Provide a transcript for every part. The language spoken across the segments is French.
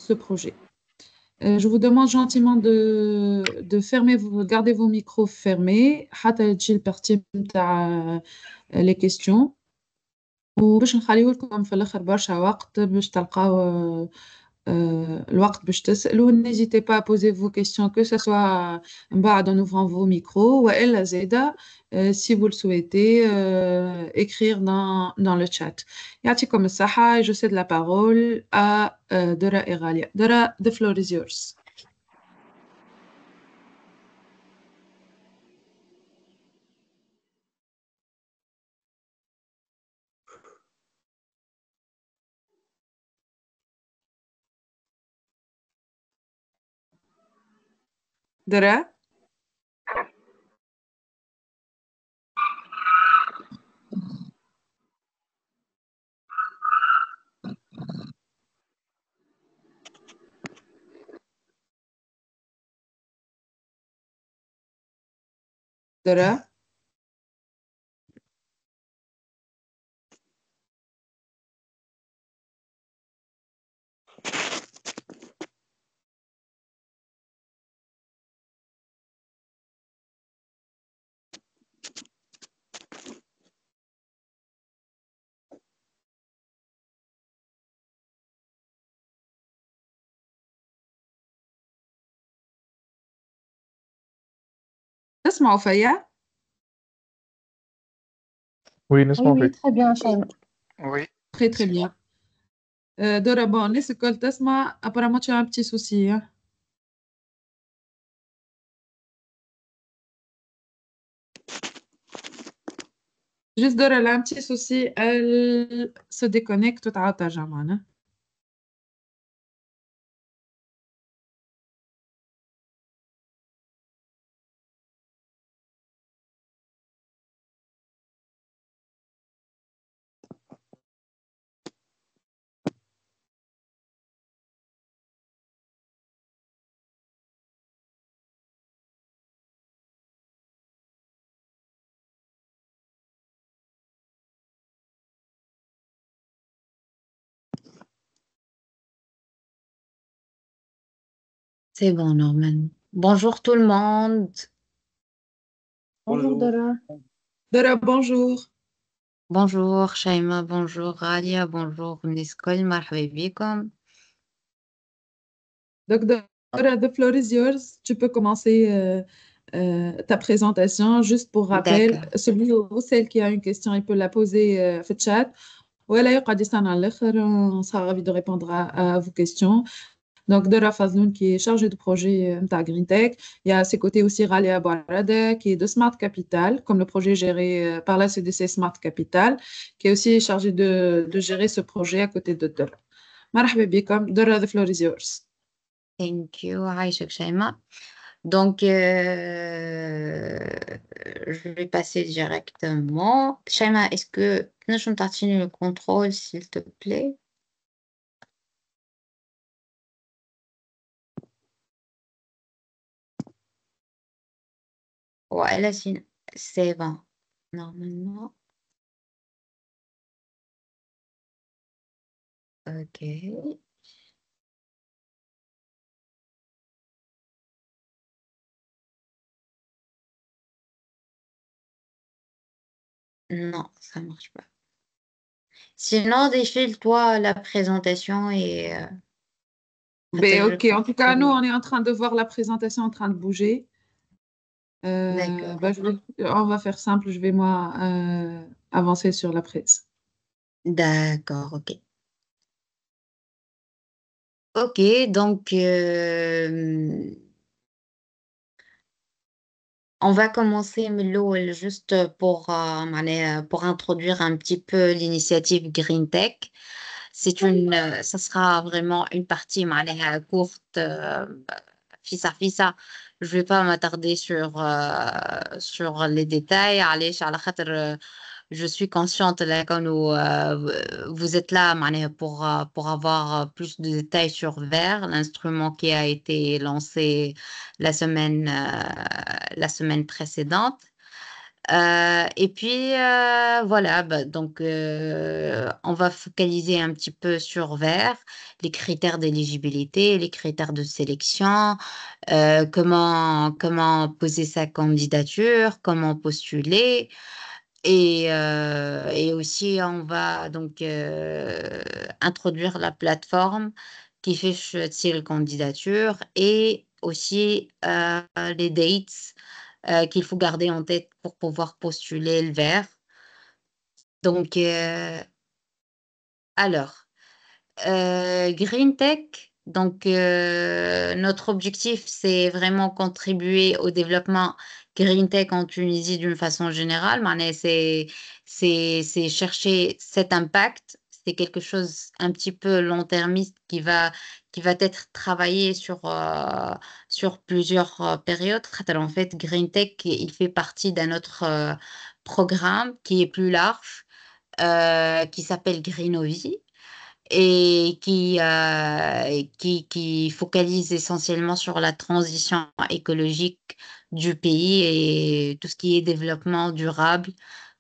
ce projet. Je vous demande gentiment de fermer, garder vos micros fermés حتى تجي البارتي نتاع les questions وباش نخليو لكم في الآخر برشا وقت باش تلقاو الوقت باش تسألوا. N'hésitez pas à poser vos questions que ce soit من بعد en ouvrant vos micros وإلا زادا si vous le souhaitez écrire dans le chat. يعطيكم الصحة et je cède la parole à Dora et Ghalia. Dora, the floor is yours. Dora? Dora? تسمعوا فيا؟ Oui, Oui, نسمع oui, فيك. très bien, Shaima. Oui, Très très bien. Dora, bon, الناس الكل تسمع. Apparemment, tu as un petit souci. Hein? Juste Dora, elle a un petit souci. Elle se déconnecte وتعاود ترجع معنا. C'est bon, Norman. Bonjour tout le monde. Bonjour Dora. Dora, bonjour. Bonjour, Shaima. Bonjour, Ralia. Bonjour, Niskol. مرحبا بكم. Donc, Dora, the floor is yours. Tu peux commencer ta présentation. Juste pour rappel, D'accord. celui ou celle qui a une question, il peut la poser في chat. ولا يقعد يستنى على الآخر. On sera ravis de répondre à vos questions. Donc, Dora Fazloun qui est chargée de projet de Green Tech. Il y a à ses côtés aussi Ralia Bouarada qui est de Smart Capital, comme le projet géré par la CDC Smart Capital, qui est aussi chargée de gérer ce projet à côté de Dora. مرحبا بكم. Dora, the floor is yours. Thank you, Aïcha Shaima. Donc, je vais passer directement. Shaima, est-ce que tu peux continuer le contrôle, s'il te plaît? Ouais, c'est bon. Normalement. Ok. Non, ça marche pas. Sinon, défile-toi la présentation et Ben, ok, en tout cas, nous, continue. on est en train de voir la présentation en train de bouger. D'accord. Ben, on va faire simple, je vais moi avancer sur la presse. D'accord, ok. Ok, donc on va commencer Melo, juste pour introduire un petit peu l'initiative Green Tech. Ça sera vraiment une partie courte, fissa. Je vais pas m'attarder sur les détails. علاش على خاطر je suis consciente là que vous êtes là pour avoir plus de détails sur VER, l'instrument qui a été lancé la semaine précédente. Et puis voilà, bah, donc on va focaliser un petit peu sur vers les critères d'éligibilité, les critères de sélection, comment poser sa candidature, comment postuler. Et aussi, on va donc introduire la plateforme qui fiche le candidature et aussi les dates qu'il faut garder en tête pour pouvoir postuler le vert. Donc, alors, Green Tech, donc notre objectif, c'est vraiment contribuer au développement Green Tech en Tunisie d'une façon générale. Mais c'est chercher cet impact. C'est quelque chose un petit peu long-termiste qui va être travaillé sur plusieurs périodes. En fait, Green Tech, il fait partie d'un autre programme qui est plus large, qui s'appelle Greenovi et qui focalise essentiellement sur la transition écologique du pays et tout ce qui est développement durable.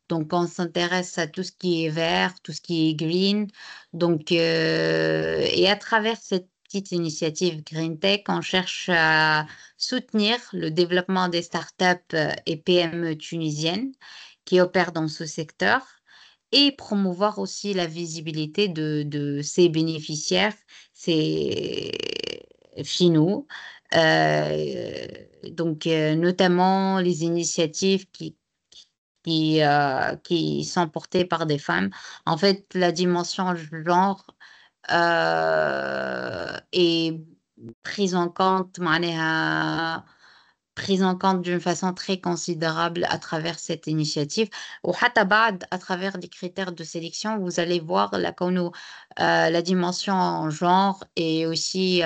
Donc, on s'intéresse à tout ce qui est vert, tout ce qui est green. Donc, et à travers cette petite initiative Green Tech, on cherche à soutenir le développement des startups et PME tunisiennes qui opèrent dans ce secteur et promouvoir aussi la visibilité de ces bénéficiaires, ces finaux. Euh, donc, notamment les initiatives qui sont portées par des femmes. En fait, la dimension genre est prise en compte, prise en compte d'une façon très considérable à travers cette initiative. Ou حتى بعد, à travers les critères de sélection, vous allez voir la dimension genre et aussi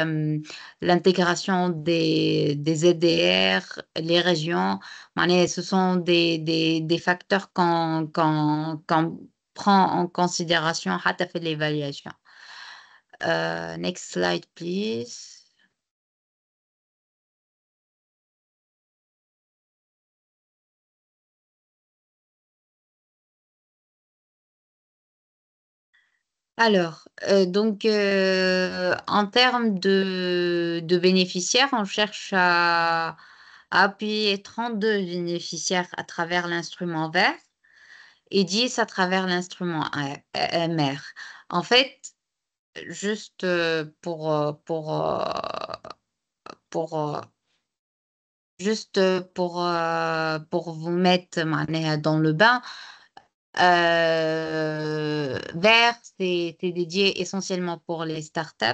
l'intégration des ZDR, les régions. Ce sont des facteurs qu'on prend en considération حتى في l'évaluation. Next slide, please. Alors, donc, en termes de bénéficiaires, on cherche à appuyer 32 bénéficiaires à travers l'instrument vert et 10 à travers l'instrument MR. En fait, juste pour, pour vous mettre dans le bain, vert, c'est dédié essentiellement pour les startups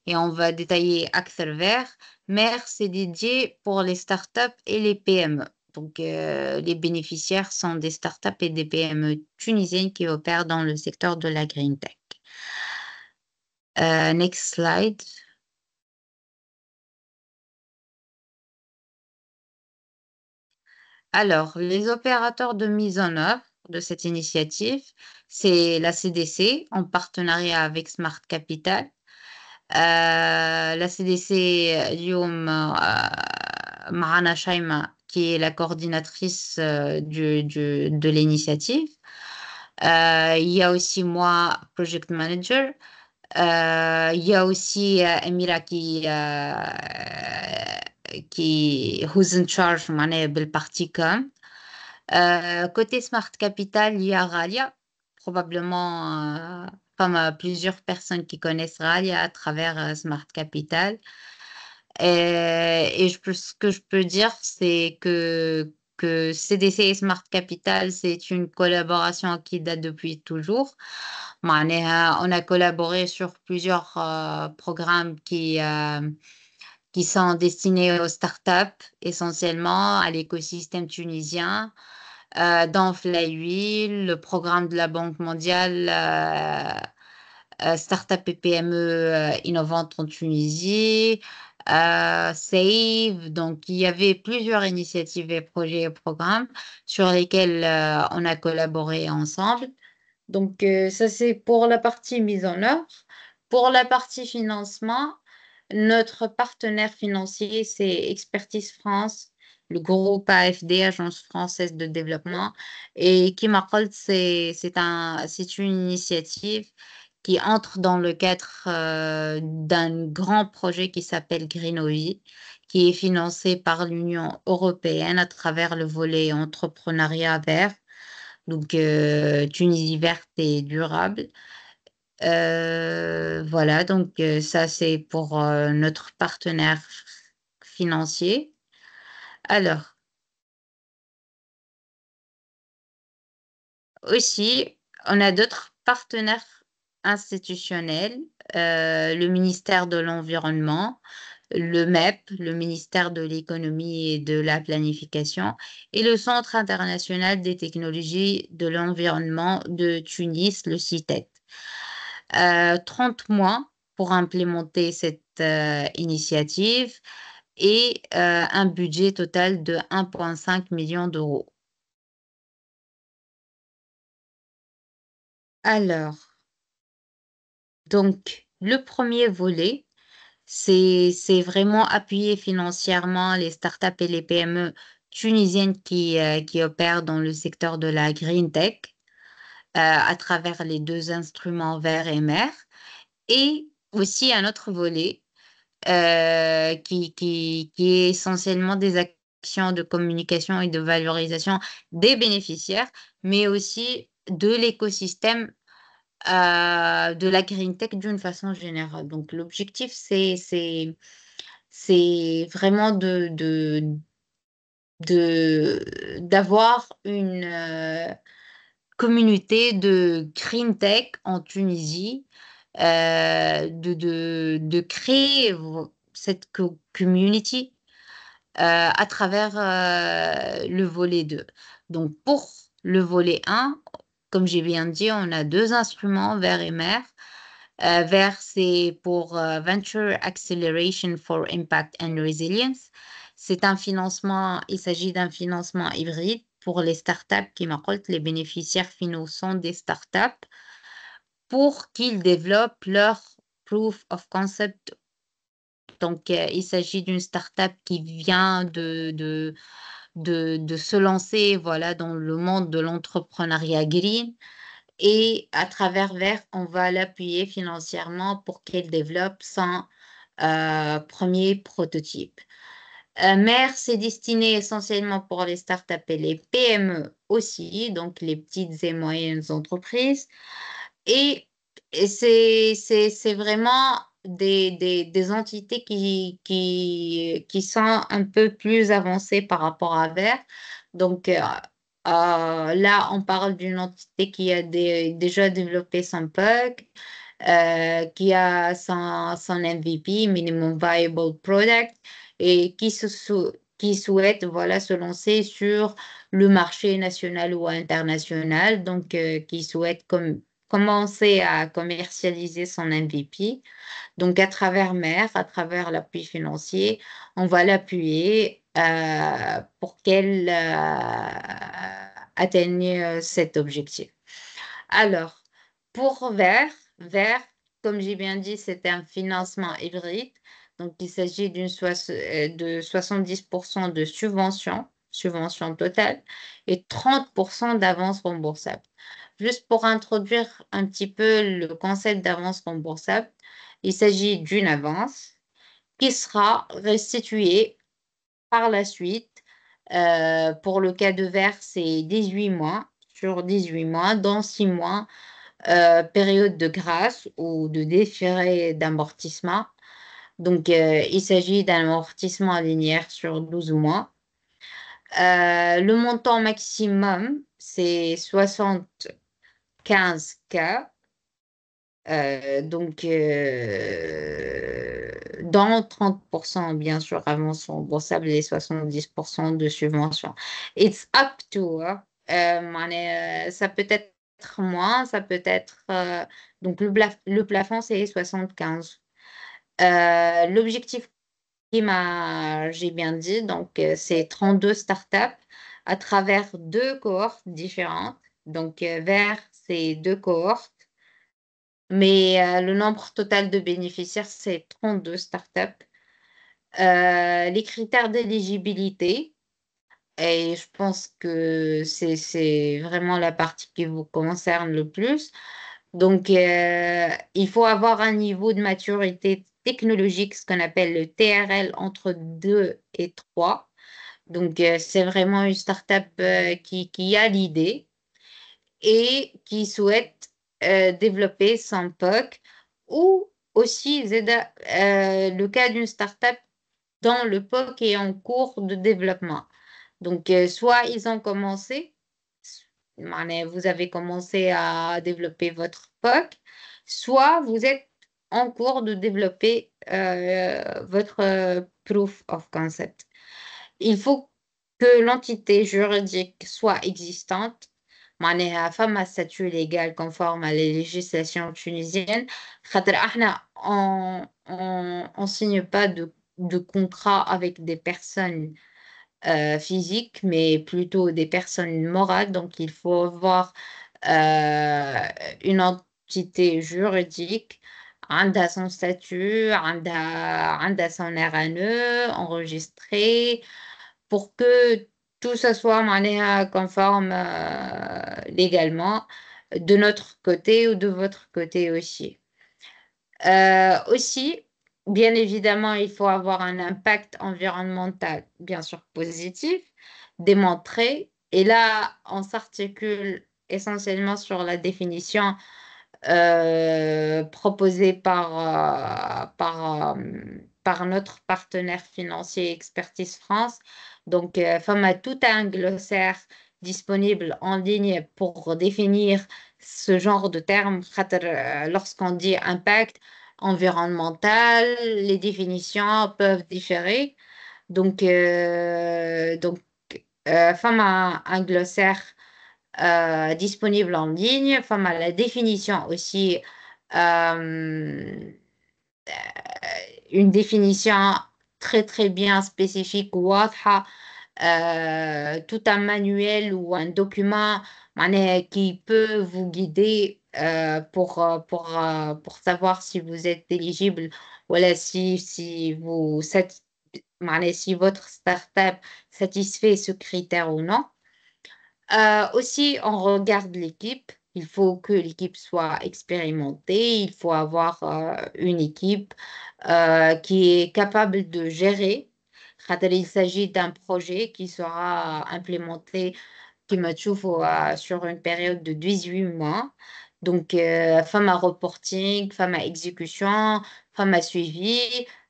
et on va détailler Axel Vert. Mer, c'est dédié pour les startups et les PME. Donc, les bénéficiaires sont des startups et des PME tunisiennes qui opèrent dans le secteur de la green tech. Next slide. Alors, les opérateurs de mise en œuvre de cette initiative, c'est la CDC en partenariat avec Smart Capital. La CDC اليوم معنا شيماء qui est la coordinatrice de l'initiative. Il y a aussi moi, Project Manager. Il y a aussi Emira who's in charge معناها بالpartie com. Côté Smart Capital, il y a Ralia, probablement comme plusieurs personnes qui connaissent Ralia à travers Smart Capital. Ce que je peux dire, c'est que CDC et Smart Capital, c'est une collaboration qui date depuis toujours. On a collaboré sur plusieurs programmes qui sont destinés aux startups, essentiellement à l'écosystème tunisien. Dans Flywheel, le programme de la Banque mondiale, Startup et PME innovantes en Tunisie, Save. Donc, il y avait plusieurs initiatives et projets et programmes sur lesquels on a collaboré ensemble. Donc, ça, c'est pour la partie mise en œuvre. Pour la partie financement, notre partenaire financier, c'est Expertise France le groupe AFD, Agence française de développement. Et Kimakol, c'est une initiative qui entre dans le cadre d'un grand projet qui s'appelle Greenovi, qui est financé par l'Union européenne à travers le volet entrepreneuriat vert, donc Tunisie verte et durable. Voilà, donc ça c'est pour notre partenaire financier. Alors, aussi, on a d'autres partenaires institutionnels, le ministère de l'Environnement, le MEP, le ministère de l'Économie et de la Planification, et le Centre international des technologies de l'environnement de Tunis, le CITET. 30 mois pour implémenter cette initiative et un budget total de 1,5 million d'euros. Alors, donc, le premier volet, c'est vraiment appuyer financièrement les startups et les PME tunisiennes qui opèrent dans le secteur de la green tech à travers les deux instruments verts et mer. Et aussi un autre volet qui est essentiellement des actions de communication et de valorisation des bénéficiaires, mais aussi de l'écosystème de la green tech d'une façon générale. Donc, l'objectif, c'est vraiment d'avoir une communauté de green tech en Tunisie, de créer cette community à travers le volet 2. Donc, pour le volet 1, comme j'ai bien dit, on a deux instruments, vert et mer. Vert, c'est pour Venture Acceleration for Impact and Resilience. C'est un financement, il s'agit d'un financement hybride pour les startups qui m'apportent les bénéficiaires finaux sont des startups pour qu'ils développent leur proof of concept. Donc, il s'agit d'une startup qui vient de se lancer voilà, dans le monde de l'entrepreneuriat green. Et à travers Vert, on va l'appuyer financièrement pour qu'elle développe son premier prototype. MER, c'est destiné essentiellement pour les startups et les PME aussi, donc les petites et moyennes entreprises. Et, c'est vraiment des entités qui sont un peu plus avancées par rapport à Vert. Donc, là, on parle d'une entité qui a déjà développé son PUC, qui a son MVP, Minimum Viable Product, et qui souhaite voilà, se lancer sur le marché national ou international, donc qui souhaite commencer à commercialiser son MVP. Donc, à travers MER, à travers l'appui financier, on va l'appuyer pour qu'elle atteigne cet objectif. Alors, pour Vert, comme j'ai bien dit, c'est un financement hybride. Donc, il s'agit de 70% de subvention totale, et 30% d'avance remboursable. Juste pour introduire un petit peu le concept d'avance remboursable, il s'agit d'une avance qui sera restituée par la suite. Pour le cas de Vert, c'est 18 mois, sur 18 mois, dans 6 mois, période de grâce ou de déféré d'amortissement. Donc, il s'agit d'un amortissement linéaire sur 12 mois. Le montant maximum, c'est 75K. Donc, dans 30%, bien sûr, avance remboursable et 70% de subvention. It's up to, hein. Ça peut être moins, ça peut être. Donc, le plafond, c'est 75. L'objectif j'ai bien dit, donc, c'est 32 startups à travers deux cohortes différentes. Donc, vert, c'est deux cohortes. Mais le nombre total de bénéficiaires, c'est 32 startups. Les critères d'éligibilité, et je pense que c'est vraiment la partie qui vous concerne le plus. Donc, il faut avoir un niveau de maturité technologique, ce qu'on appelle le TRL entre 2 et 3. Donc, c'est vraiment une startup qui a l'idée et qui souhaite développer son POC ou aussi le cas d'une startup dont le POC est en cours de développement. Donc, soit ils ont commencé, vous avez commencé à développer votre POC, soit vous êtes en cours de développer votre proof of concept. Il faut que l'entité juridique soit existante, معناها فما statut légal conforme à la législation tunisienne. خاطر احنا on signe pas de contrat avec des personnes physiques, mais plutôt des personnes morales. Donc, il faut avoir euh, une entité juridique, عندها son statut, عندها son RNE enregistré, pour que tout ça soit معناها conforme légalement de notre côté ou de votre côté aussi. Aussi, bien évidemment, il faut avoir un impact environnemental, bien sûr positif, démontré. Et là, on s'articule essentiellement sur la définition proposée par notre partenaire financier Expertise France. Donc, FAM a tout un glossaire disponible en ligne pour définir ce genre de termes. Lorsqu'on dit impact environnemental, les définitions peuvent différer. Donc, FAM a un glossaire disponible en ligne. FAM a la définition aussi, euh, une définition très très bien spécifique, واضحة, tout un manuel ou un document qui peut vous guider pour savoir si vous êtes éligible ou si votre startup satisfait ce critère ou non. Aussi, on regarde l'équipe. Il faut que l'équipe soit expérimentée. Il faut avoir une équipe qui est capable de gérer. Il s'agit d'un projet qui sera implémenté qui me trouve sur une période de 18 mois. Donc, femme à reporting, femme à exécution, femme à suivi.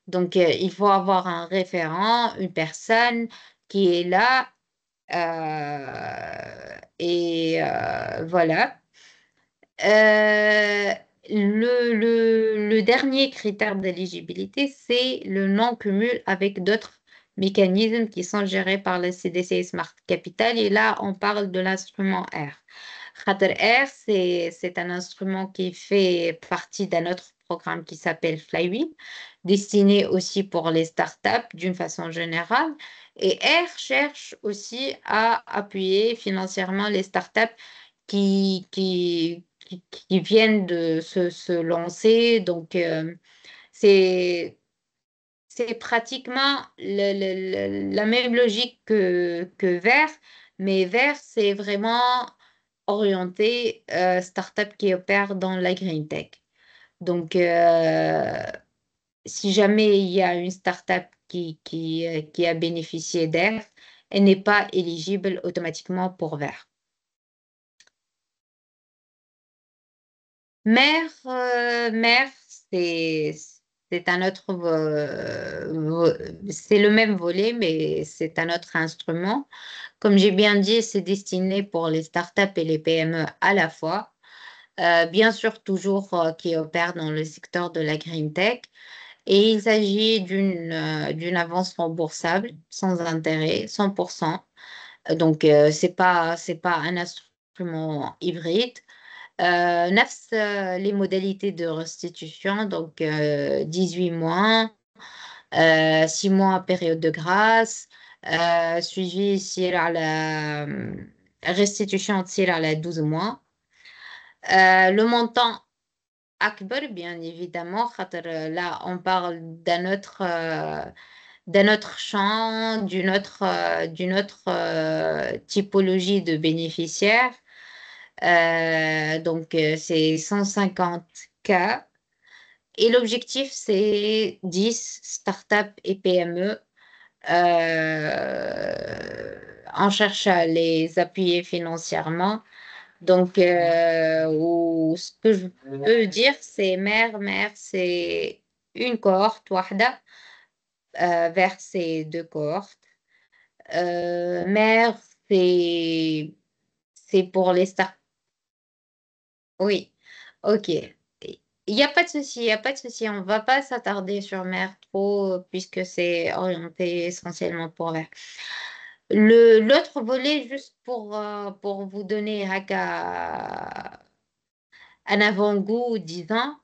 Donc, il faut avoir un référent, une personne qui est là et voilà. Euh, le dernier critère d'éligibilité, c'est le non-cumul avec d'autres mécanismes qui sont gérés par le CDC Smart Capital. Et là, on parle de l'instrument R. Khater R, c'est un instrument qui fait partie d'un autre programme qui s'appelle Flywheel, destiné aussi pour les startups d'une façon générale. Et R cherche aussi à appuyer financièrement les startups qui viennent de se lancer. Donc, c'est, c'est pratiquement la même logique que Vert, mais Vert, c'est vraiment orienté startup qui opère dans la green tech. Donc, si jamais il y a une startup qui a bénéficié d'Air, elle n'est pas éligible automatiquement pour Vert. Mère, c'est un autre, c'est le même volet, mais c'est un autre instrument. Comme j'ai bien dit, c'est destiné pour les startups et les PME à la fois. Bien sûr, toujours qui opèrent dans le secteur de la green tech. Et il s'agit d'une avance remboursable sans intérêt, 100%. Donc, c'est pas un instrument hybride. Les modalités de restitution, donc 18 mois, 6 mois période de grâce, suivi ici à la restitution تصير à la 12 mois. Le montant أكبر, bien évidemment, خاطر là, on parle d'un autre champ, d'une autre typologie de bénéficiaires. Donc, c'est 150K. Et l'objectif, c'est 10 startups et PME. On cherche à les appuyer financièrement. Donc, ce que je peux dire, c'est mère, c'est une cohorte, wahda, vers ces deux cohortes. Mère, c'est c'est pour les startups. Oui, ok. Il n'y a pas de souci, il n'y a pas de souci. On ne va pas s'attarder sur mer trop puisque c'est orienté essentiellement pour mer. L'autre volet, juste pour vous donner un avant-goût, disons,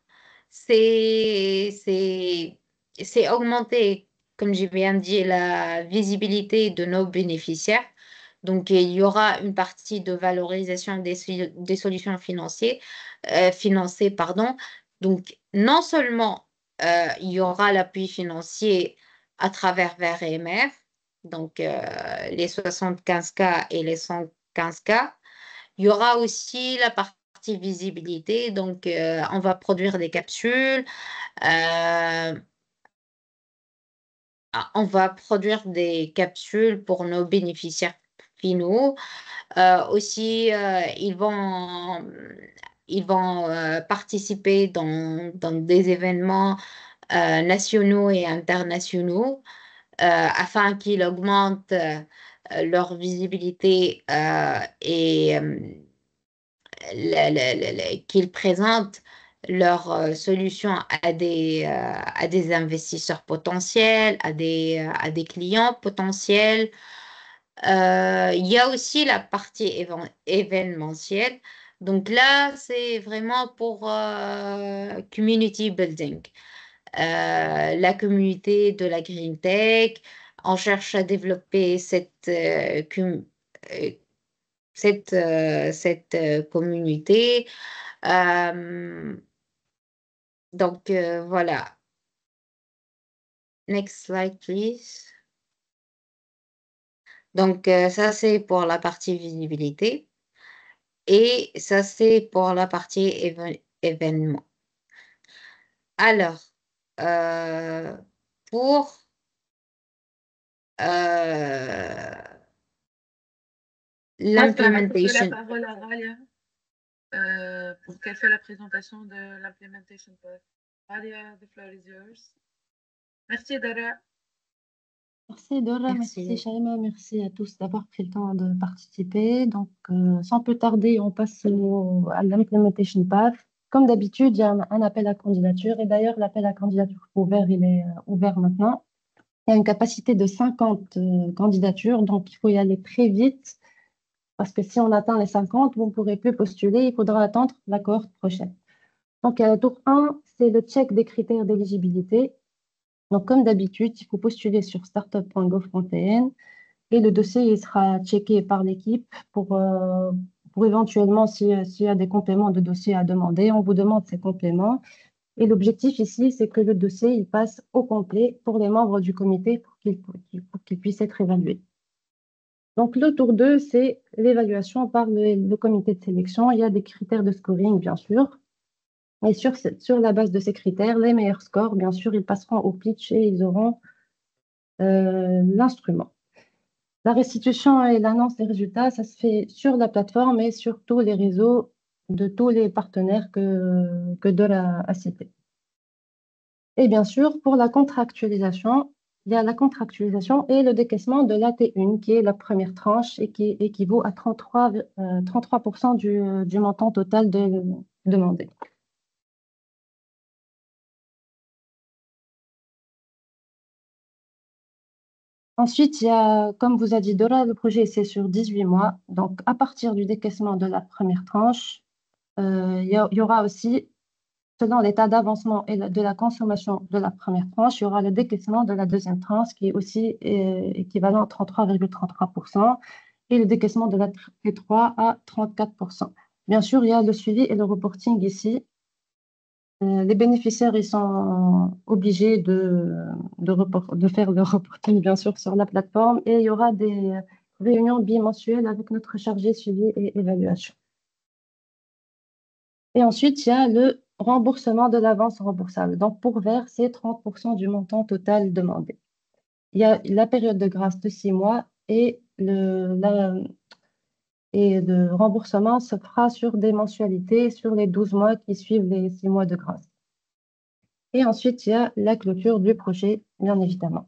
c'est c'est c'est augmenter, comme j'ai bien dit, la visibilité de nos bénéficiaires. Donc, il y aura une partie de valorisation des solutions financées, pardon. Donc, non seulement il y aura l'appui financier à travers Vert et Mer, donc les 75K et les 115K, il y aura aussi la partie visibilité. Donc, on va produire des capsules. euh, pour nos bénéficiaires finaux. Aussi, ils vont participer dans des événements nationaux et internationaux afin qu'ils augmentent leur visibilité et qu'ils présentent leurs solutions à des investisseurs potentiels, à des clients potentiels. Il y a aussi la partie événementielle. Donc là, c'est vraiment pour community building. La communauté de la Green Tech. On cherche à développer euh, cette communauté. Euh, donc voilà. Next slide, please. Donc ça, c'est pour la partie visibilité. Et ça, c'est pour la partie événement. Alors, euh, pour euh, Hasta la coupe de la l'implementation, parole à Ralia pour qu'elle fait la présentation de l'implementation part. Ralia, the floor is yours. Merci, Dara. Merci Dora, merci merci. Shaima, merci à tous d'avoir pris le temps de participer. Donc, sans plus tarder, on passe à l'implementation path. Comme d'habitude, il y a un appel à candidature. Et d'ailleurs, l'appel à candidature ouvert, il est ouvert maintenant. Il y a une capacité de 50 candidatures, donc il faut y aller très vite. Parce que si on atteint les 50, vous ne pourrez plus postuler. Il faudra attendre la cohorte prochaine. Donc, tour 1, c'est le check des critères d'éligibilité. Donc, comme d'habitude, il faut postuler sur startup.gov.tn et le dossier il sera checké par l'équipe pour éventuellement, s'il y a des compléments de dossier à demander, on vous demande ces compléments. Et l'objectif ici, c'est que le dossier il passe au complet pour les membres du comité pour qu'il puisse être évalué. Donc, le tour 2, c'est l'évaluation par le comité de sélection. Il y a des critères de scoring, bien sûr. Et sur la base de ces critères, les meilleurs scores, bien sûr, ils passeront au pitch et ils auront l'instrument. La restitution et l'annonce des résultats, ça se fait sur la plateforme et sur tous les réseaux de tous les partenaires que Dora a cités. Et bien sûr, pour la contractualisation, il y a la contractualisation et le décaissement de l'AT1, qui est la première tranche et qui équivaut à 33% du montant total demandé. Ensuite, il y a, comme vous a dit Dora, le projet c'est sur 18 mois. Donc, à partir du décaissement de la première tranche, il y aura aussi, selon l'état d'avancement et de la consommation de la première tranche, il y aura le décaissement de la deuxième tranche qui est aussi équivalent à 33,33% et le décaissement de la T3 à 34%. Bien sûr, il y a le suivi et le reporting ici. Les bénéficiaires, ils sont obligés de faire le reporting, bien sûr, sur la plateforme et il y aura des réunions bimensuelles avec notre chargé suivi et évaluation. Et ensuite, il y a le remboursement de l'avance remboursable. Donc, pour Vert, c'est 30% du montant total demandé. Il y a la période de grâce de 6 mois et le remboursement se fera sur des mensualités sur les 12 mois qui suivent les 6 mois de grâce. Et ensuite, il y a la clôture du projet, bien évidemment.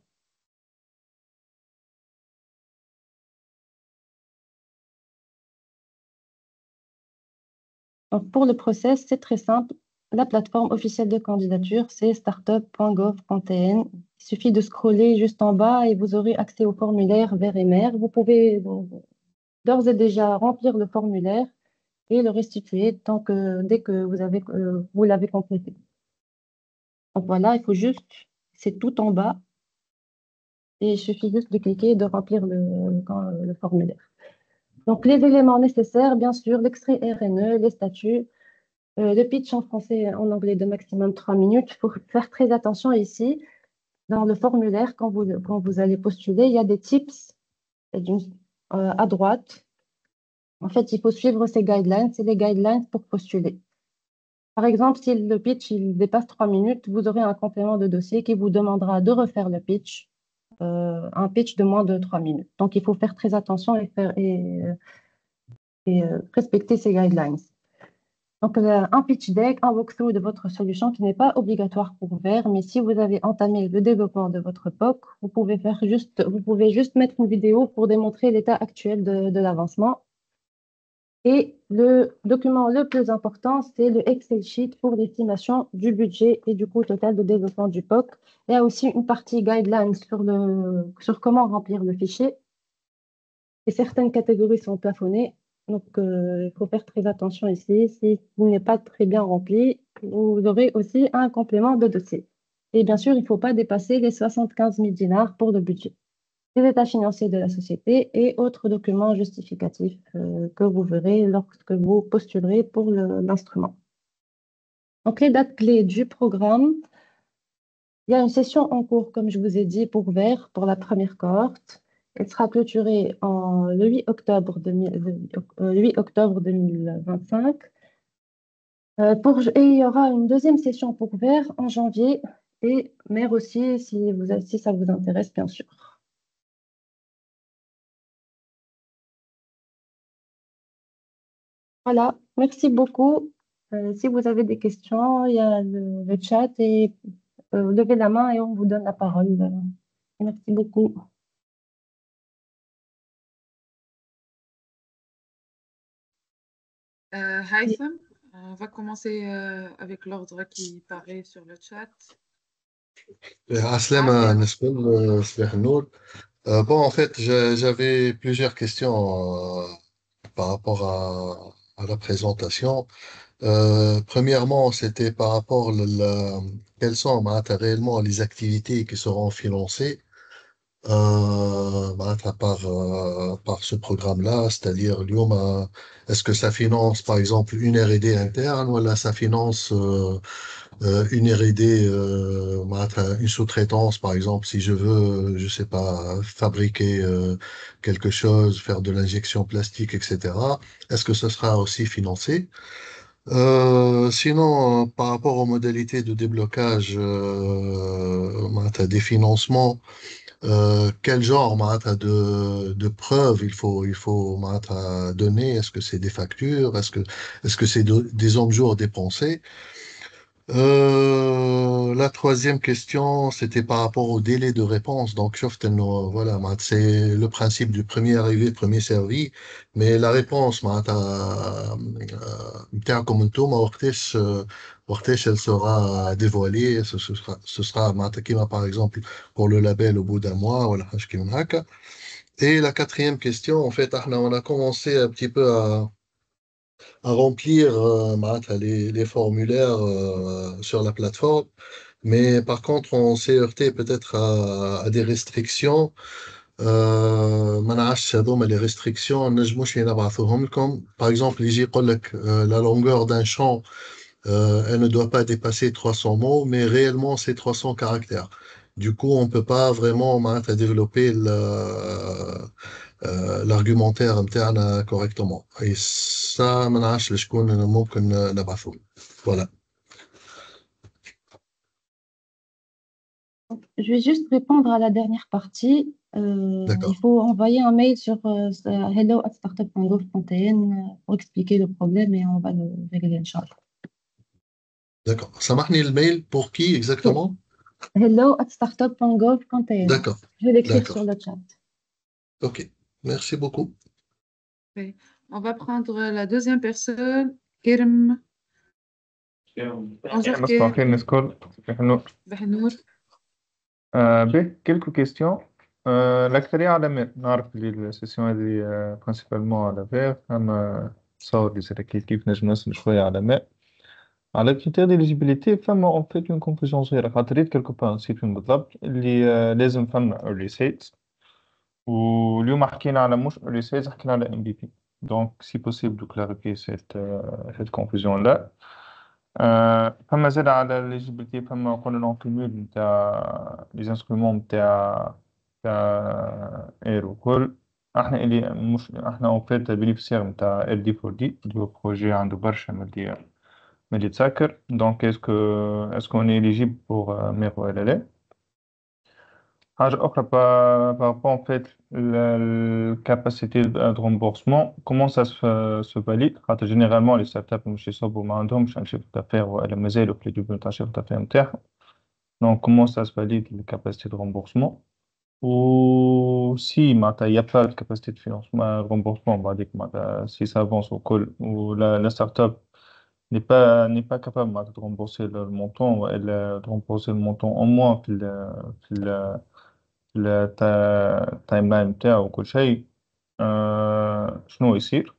Donc, pour le process, c'est très simple. La plateforme officielle de candidature, c'est startup.gov.tn. Il suffit de scroller juste en bas et vous aurez accès au formulaire vert et mer. Vous pouvez d'ores et déjà remplir le formulaire et le restituer dès que vous l'avez complété. Donc voilà, il faut juste, c'est tout en bas et il suffit juste de cliquer et de remplir le formulaire. Donc les éléments nécessaires, bien sûr, l'extrait RNE, les statuts, le pitch en français et en anglais de maximum 3 minutes. Il faut faire très attention ici. Dans le formulaire, quand vous allez postuler, il y a des tips à droite. En fait, il faut suivre ces guidelines. C'est les guidelines pour postuler. Par exemple, si le pitch il dépasse 3 minutes, vous aurez un complément de dossier qui vous demandera de refaire le pitch, un pitch de moins de 3 minutes. Donc, il faut faire très attention et respecter ces guidelines. Donc, un pitch deck, un walkthrough de votre solution qui n'est pas obligatoire pour Vert, mais si vous avez entamé le développement de votre POC, vous pouvez juste mettre une vidéo pour démontrer l'état actuel de l'avancement. Et le document le plus important, c'est le Excel sheet pour l'estimation du budget et du coût total de développement du POC. Il y a aussi une partie guidelines sur comment remplir le fichier. Et certaines catégories sont plafonnées. Donc, il faut faire très attention ici. Si il n'est pas très bien rempli, vous aurez aussi un complément de dossier. Et bien sûr, il ne faut pas dépasser les 75 000 dinars pour le budget. Les états financiers de la société et autres documents justificatifs que vous verrez lorsque vous postulerez pour l'instrument. Donc, les dates clés du programme. Il y a une session en cours, comme je vous ai dit, pour Vert, pour la première cohorte. Elle sera clôturée le 8 octobre, 2025. Et il y aura une deuxième session pour Vert en janvier et mer aussi, si ça vous intéresse, bien sûr. Voilà, merci beaucoup. Si vous avez des questions, il y a le chat et levez la main et on vous donne la parole. Merci beaucoup. Haytham, on va commencer avec l'ordre qui paraît sur le chat. Aslem, Nesbel, Sbeh Nour. Bon, en fait, j'avais plusieurs questions par rapport à la présentation. Premièrement, c'était par rapport quelles sont réellement les activités qui seront financées par ce programme-là, c'est-à-dire est-ce que ça finance par exemple une R&D interne ou là ça finance une R&D, une sous-traitance, par exemple, si je veux, je sais pas, fabriquer quelque chose, faire de l'injection plastique, etc. Est-ce que ce sera aussi financé? Sinon, par rapport aux modalités de déblocage des financements, quel genre de preuves il faut donner? Est-ce que c'est des factures? Est-ce que c'est des hommes-jours dépensés? La troisième question, c'était par rapport au délai de réponse. Donc, voilà, c'est le principe du premier arrivé, premier servi. Mais la réponse, comme elle sera dévoilée. Ce sera par exemple, pour le label au bout d'un mois. Voilà, et la quatrième question, en fait, on a commencé un petit peu à remplir les formulaires sur la plateforme. Mais par contre, on s'est heurté peut-être à des restrictions. ما نعرفش هذوما les restrictions نجموش نبعثوهم لكم. Par exemple, يجي يقول لك la longueur d'un champ Elle ne doit pas dépasser 300 mots, mais réellement, c'est 300 caractères. Du coup, on ne peut pas vraiment développer l'argumentaire interne correctement. Et ça, ما نعرفش لشكون ممكن نبعثه. Voilà. Je vais juste répondre à la dernière partie. Il D'accord. faut envoyer un mail sur hello@startup.gov.tn pour expliquer le problème et on va le régler, Inch'Allah. D'accord. سامحني الميل pour qui exactement? hello@startup.gov.tn. D'accord. Je vais l'écrire D'accord. sur le chat. OK. Merci beaucoup. Ok. On va prendre la deuxième personne, Kerem. Bonjour مساء الخير Kerem. الناس الكل. صباح النور. Bahnour. quelques questions. الأكثرية على نعرف اللي السيسيون هذه برينسيبالمون على فيغ، أما تصور لي زاد كيف نجم نسأل شوية على ماء. على الكريتير ديليجيبيليتي فما اون فيت اون كونفوزيون صغيرة، خاطر ريت كيلكو با نسيت وين بالضبط اللي لازم فما early sales، واليوم حكينا على مش early sales، حكينا على MVP. دونك سي بوسيبل دو كلاريفي cette confusion là. فما زاد على ليجيبيليتي فما قلنا لون كومول نتاع لي انسترومون نتاع اير وكل. احنا اللي مش احنا اون فيت بينيفيسير نتاع ال دي فور دي دو بروجي عنده برشا ملي تسكر. دونك اسكو on est éligible pour ميرو ولا لا. حاجة أخرى par rapport en fait الكاباسيتي de remboursement comment ça se valide. خاطر généralement les startups مش يصبوا ما عندهمش un chiffre d'affaires ولا مازالوا في الديبي نتاع chiffre d'affaires نتاعهم. Donc comment ça se valide la capacité de remboursement. Ou si il n'y a pas de capacité de financement, de remboursement, بعديك si ça avance au col ou la startup n'est pas capable de rembourser le montant, de rembourser le montant au moins في التايم نتاعو وكل شيء، شنو يصير.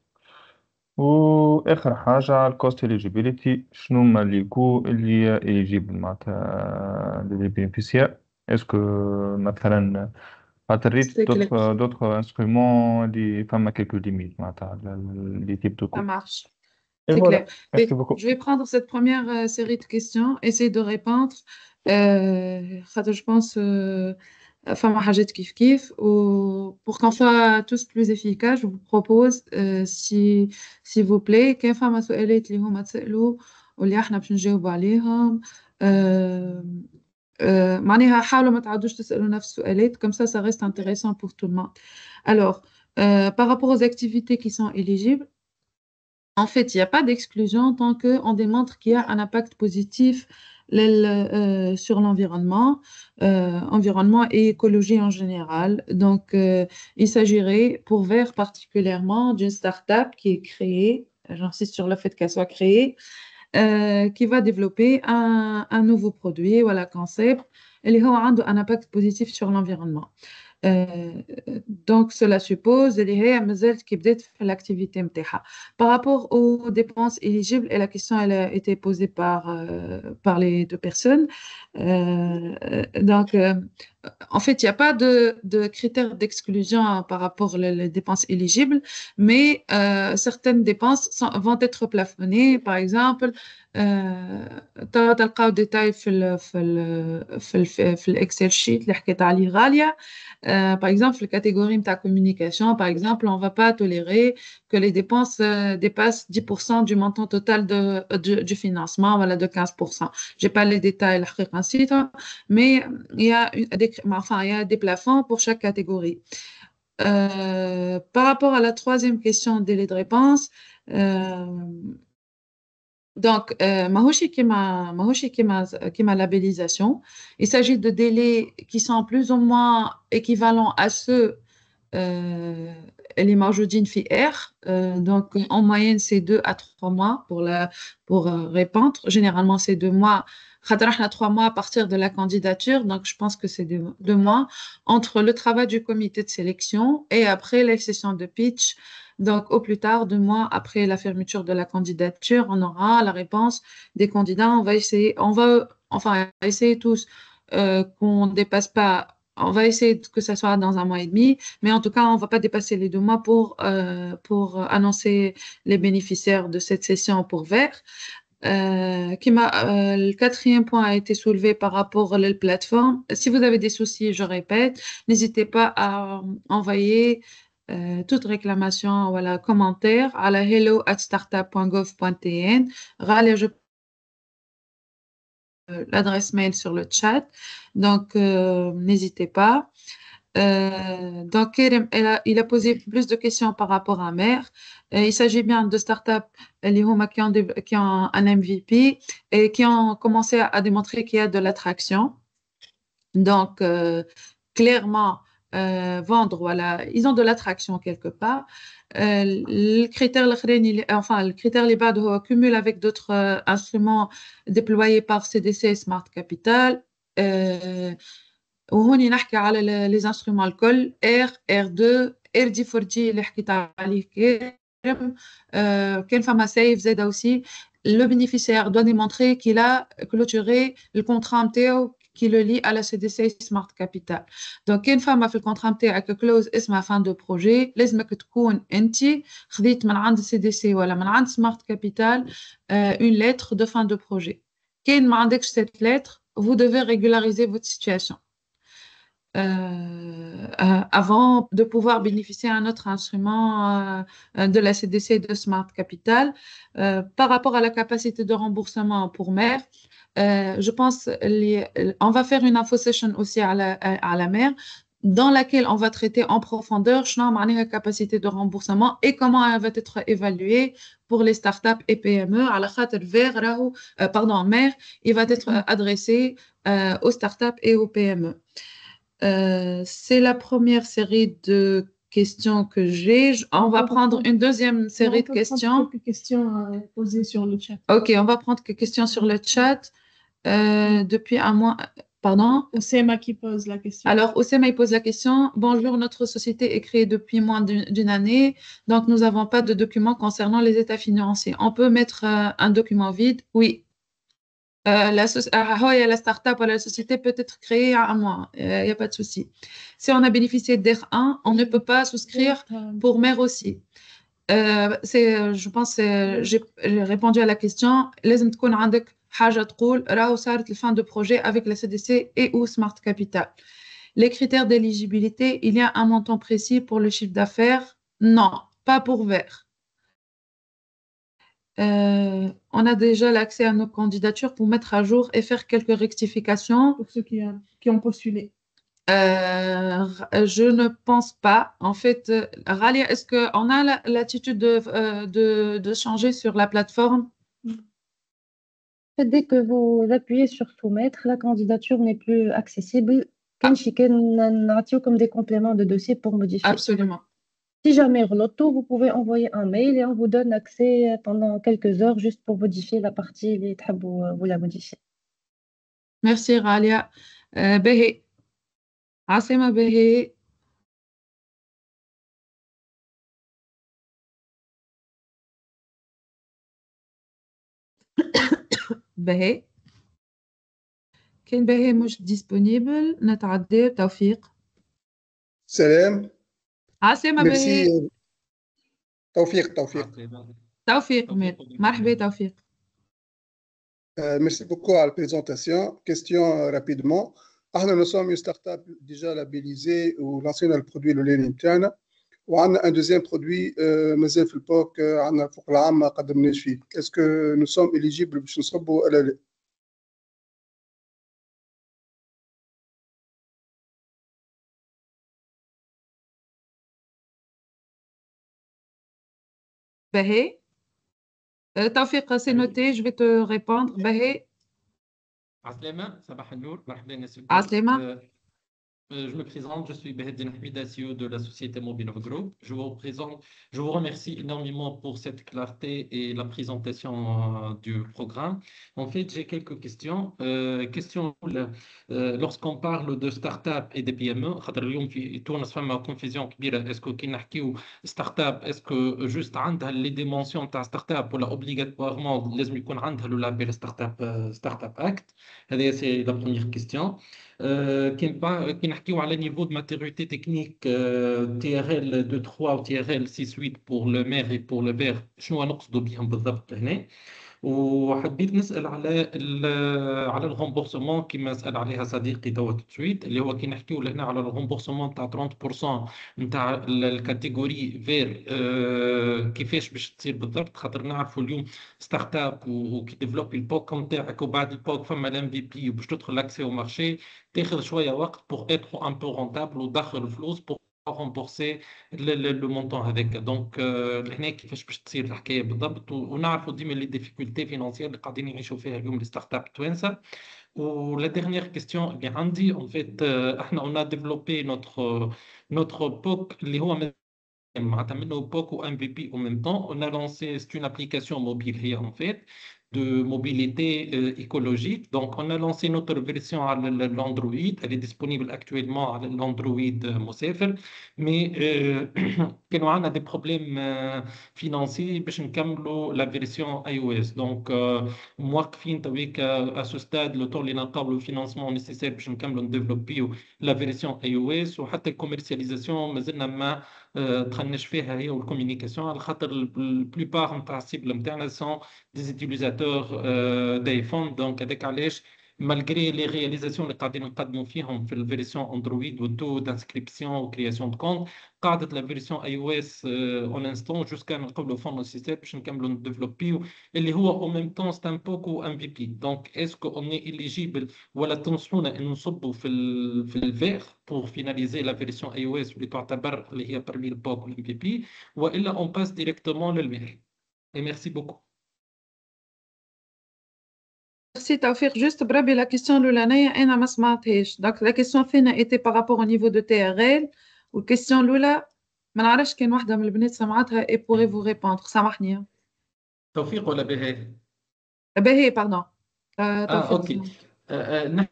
واخر حاجه على الكوست اليجيبيليتي، شنو هما لي كو اللي اليجيبل معناتها لي بينيفيسيار. اسكو مثلا خاطر ريت C'est clair. دوطخ انسترومون اللي فما كيلكو ليميت معناتها لي تيب دو Ça كو. marche. اي C'est clair. فوالا. Mais ميرسي بوكو. je vais prendre cette première série de questions, essayer de répondre. خاطر je pense فما حاجات كيف كيف. Pour qu'on soit tous plus efficaces, je vous propose s'il vous plaît كان فما سؤالات اللي هما تسألوا واللي احنا باش نجاوبوا عليهم. معناها حاولوا ما تعودوش تسألوا نفس السؤالات comme ça reste intéressant pour tout le monde. Alors, par rapport aux activités qui sont éligibles, en fait, il n'y a pas d'exclusion tant qu'on démontre qu'il y a un impact positif sur l'environnement, environnement et écologie en général. Donc, il s'agirait pour Vert particulièrement d'une start-up qui est créée, j'insiste sur le fait qu'elle soit créée, qui va développer un nouveau produit ou un concept et qui a un impact positif sur l'environnement. Donc, cela suppose qu'elle a fait l'activité متاعها. Par rapport aux dépenses éligibles, et la question elle a été posée par les deux personnes. Donc, en fait, il n'y a pas de critères d'exclusion par rapport aux dépenses éligibles, mais certaines dépenses vont être plafonnées. Par exemple, تلقاو détail في الإكسل شيت اللي حكيت عليه غالية. Par exemple, la catégorie de communication, par exemple, on ne va pas tolérer que les dépenses dépassent 10% du montant total du financement, voilà, de 15%. Je n'ai pas les détails, mais il y a des plafonds pour chaque catégorie. Par rapport à la troisième question, délai de réponse, donc, ماهوش كيما labellisation. Il s'agit de délais qui sont plus ou moins équivalents à ceux اللي موجودين في R. Donc, en moyenne, c'est 2 à 3 mois pour répondre. Généralement, c'est 2 mois. خاطر احنا 3 mois à partir de la candidature. Donc, je pense que c'est 2 mois entre le travail du comité de sélection et après les sessions de pitch. Donc, au plus tard, 2 mois après la fermeture de la candidature, on aura la réponse des candidats. On va essayer tous qu'on ne dépasse pas. On va essayer que ça soit dans 1 mois et demi, mais en tout cas, on ne va pas dépasser les 2 mois pour annoncer les bénéficiaires de cette session pour Vert. Le quatrième point a été soulevé par rapport à la plateforme. Si vous avez des soucis, je répète, n'hésitez pas à envoyer toute réclamation ou commentaire à la hello@startup.gov.tn. Ghalia, l'adresse mail sur le chat, donc n'hésitez pas. Donc, Kerem, il a posé plus de questions par rapport à Mère. Il s'agit bien de startups qui ont un MVP et qui ont commencé à démontrer qu'il y a de l'attraction. Donc, clairement, vendre, voilà, ils ont de l'attraction quelque part. Le critère, le critère les bas cumule avec d'autres instruments déployés par CDC et Smart Capital. وهوني نحكي على les instruments الكل R, R2, RD4G اللي حكيت عليه كريم. كان فما سيف زاد aussi. Le bénéficiaire doit démontrer qu'il a clôturé le contrat نتاعو qui le lie à la CDC Smart Capital. Donc كان فما في الكونترا نتاعك كلوز اسمها fin de projet لازمك تكون انت خذيت من عند CDC ولا من عند Smart Capital une lettre de fin de projet. كان ما عندكش cette lettre, vous devez régulariser votre situation. Avant de pouvoir bénéficier d'un autre instrument de la CDC de Smart Capital. Par rapport à la capacité de remboursement pour mère, je pense on va faire une info session aussi à la mère dans laquelle on va traiter en profondeur la capacité de remboursement et comment elle va être évaluée pour les startups et PME. À la khater vers mère, il va être adressé aux startups et aux PME. C'est la première série de questions que j'ai. On va prendre une deuxième série de questions. Quelques questions posées sur le chat. Ok, on va prendre quelques questions sur le chat. Depuis un mois, pardon. Oussema qui pose la question. Alors, Oussema, il pose la question. Bonjour, notre société est créée depuis moins d'une année, donc nous n'avons pas de documents concernant les états financiers. On peut mettre un document vide? Oui. La start-up ou la société peut être créée à un mois, il n'y a pas de souci. Si on a bénéficié d'ER1, on ne peut pas souscrire pour mère aussi. Je pense que j'ai répondu à la question. لازم تكون عندك حاجة تقول راهو صارت fin de projet avec la CDC et ou Smart Capital. Les critères d'éligibilité, il y a un montant précis pour le chiffre d'affaires? Non, pas pour vert. On a déjà l'accès à nos candidatures pour mettre à jour et faire quelques rectifications. Pour ceux qui ont postulé. Je ne pense pas. En fait, Ralia, est-ce qu'on a l'attitude de changer sur la plateforme? Dès que vous appuyez sur soumettre, la candidature n'est plus accessible. Comme des compléments de dossier pour modifier. Absolument. Si jamais reloto, vous pouvez envoyer un mail et on vous donne accès pendant quelques heures juste pour modifier la partie et vous la modifier. Merci Ralia. Behe. Asema Behe. Behe. كان باهي مش disponible نتعدى توفيق. سلام. عسلامة باهي. ميرسي. توفيق. توفيق مرحبا توفيق. Merci beaucoup à la présentation. Question rapidement. Nous sommes une start-up déjà labellisée ou lancée dans le produit le lait interne. On a un deuxième produit, مازال في البوك عندنا فوق العام ما قدمناش فيه. Est-ce que nous sommes éligibles باش نصبوا ولا لا؟ Bahé. Tawfiq, c'est noté, je vais te répondre. Bahé. Aslema, Sabah Nour, marhaba Nassim. Aslema. Je me présente, je suis Beheddin Hamida, CEO de la société Mobilov Group. Je vous remercie énormément pour cette clarté et la présentation du programme. En fait, j'ai quelques questions. Lorsqu'on parle de start-up et de PME, confusion est-ce que start-up, est-ce que juste les dimensions de start-up ou obligatoirement لازم يكون عندها le label Startup Act? C'est la première question. Qui نحكيو على niveau de maturité technique TRL 2.3 ou TRL 6.8 pour le MER et pour le VER, شنو نقصدوا بهم بالضبط هنا؟ وحبيت نسأل على الغومبورسمون كما سأل عليها صديقي توا تسويت، اللي هو كي نحكيو لهنا على الغومبورسمون تاع 30% نتاع الكاتيجوري فير، كيفاش باش تصير بالضبط؟ خاطر نعرفوا اليوم ستارت اب وكي ديفلوبي البوك نتاعك وبعد البوك فما الام في بي وباش تدخل لاكسي او مارشي تاخذ شويه وقت بور اتر ان بو رونتابل وتدخل الفلوس بور rembourser le montant هذاك. دونك لهنا كيفاش باش تصير الحكايه بالضبط، ونعرفوا ديما لي ديفيكولتي فينانسيير اللي قاعدين يعيشوا فيها اليوم لي ستارت اب توانسه. ولا ديرنيير كيستيون اللي عندي en fait احنا on a développé notre POC اللي هو معناتها منه POC و MVP en même temps. On a lancé, c'est une application mobile هي en fait de mobilité écologique. Donc, on a lancé notre version à l'Android. Elle est disponible actuellement à l'Android Mosaifer. Mais كانوا عندنا des problèmes financiers باش نكملوا la version iOS. Donc, موقفين تويك à ce stade le temps اللي نلقاو le financement nécessaire باش نكملوا نديفلوبيو la version iOS. وحتى الكوميرسياليزاسيون مازلنا ما دخلناش فيها هي والكوميونيكاسيون، على خاطر البلوبار نتاع السيبل نتاعنا سون دي utilisateurs دايفون. دونك هذاك علاش مالغري لي رياليزاسيون اللي قاعدين نقدموا فيهم في الفيرسيون اندرويد والتو دانسكريبسيون وكرياسيون دو كونت، قاعده لا فيرسيون اي او اس اون انستون جوسكا نلقاو لو فون سيستم باش نكملوا نديفلوبيو اللي هو او ميم طون ستان بوكو ام في بي. دونك اسكو اون اي اليجيبل ولا تنصحونا ان نصبوا في الفير pour finaliser la version iOS اللي تعتبر اللي هي parmi البوك والام في بي، والا on passe directement للفير. Et merci beaucoup. Merci Taoufik. Juste بربي la question الأولانية أنا ما سمعتهاش. Donc la question فينا était par rapport au niveau de TRL والquestion الأولى ما نعرفش كان واحدة من البنات سمعتها et pourrait vous répondre. سامحني. توفيق ولا بهاء؟ باهي pardon. توفيق. اوكي.